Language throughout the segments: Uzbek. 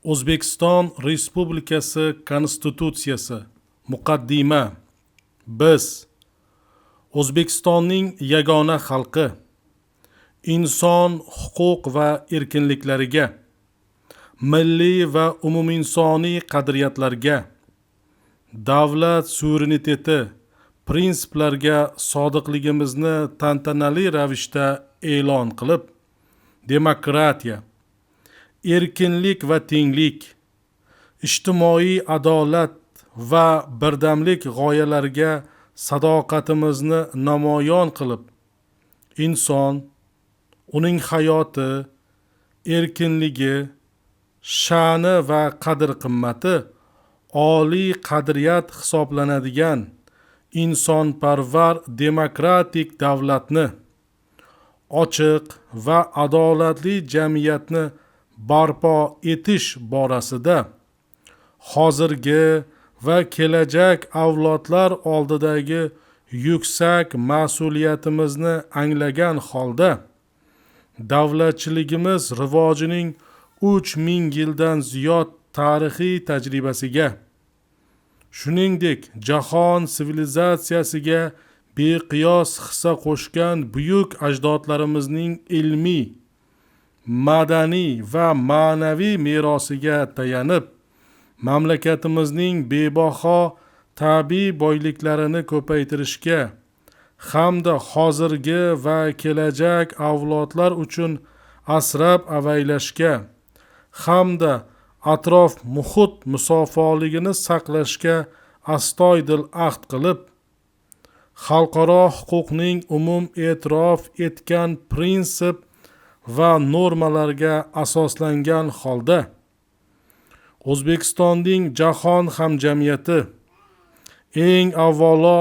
O'zbekiston Respublikasi Konstitutsiyasi. Muqaddima. Biz O'zbekistonning yagona xalqi, inson huquq va erkinliklariga, milliy va umuminsoniy qadriyatlarga, davlat suvereniteti prinsiplariga sodiqligimizni tantanali ravishda e'lon qilib, demokratiya, erkinlik va tenglik, ijtimoiy adolat va birdamlik g'oyalariga sadoqatimizni namoyon qilib, inson, uning hayoti, erkinligi, sha'ni va qadr-qimmati oliy qadriyat hisoblanadigan insonparvar demokratik davlatni, ochiq va adolatli jamiyatni barpo etish borasida hozirgi va kelajak avlodlar oldidagi yuksak mas'uliyatimizni anglagan holda davlatchiligimiz rivojining 3000 yildan ziyod tarixiy tajribasiga, shuningdek jahon sivilizatsiyasiga beqiyos hissa qo'shgan buyuk ajdodlarimizning ilmiy, madaniy va ma'naviy merosiga tayanib, mamlakatimizning bebaho tabiiy boyliklarini ko'paytirishga hamda hozirgi va kelajak avlodlar uchun asrab-avaylashga hamda atrof muhit musofoligini saqlashga astoydil ahd qilib, xalqaro huquqning umum e'tirof etgan prinsip va normalarga asoslangan holda O'zbekistonning jahon hamjamiyati eng avvalo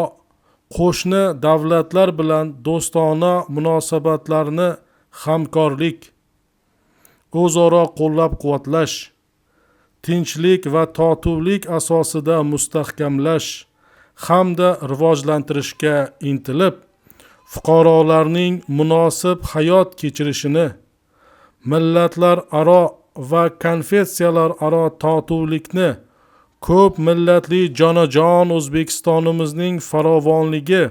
qo'shni davlatlar bilan do'stona munosabatlarni hamkorlik, o'zaro qo'llab-quvvatlash, tinchlik va totuvlik asosida mustahkamlash hamda rivojlantirishga intilib, fuqarolarning munosib hayot kechirishini, millatlararo va konfessiyalararo totuvlikni, ko'p millatli jonajon O'zbekistonimizning farovonligi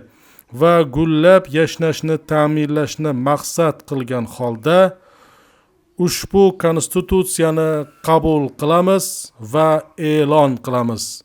va gullab yashnashini ta'minlashni maqsad qilgan holda ushbu konstitutsiyani qabul qilamiz va e'lon qilamiz.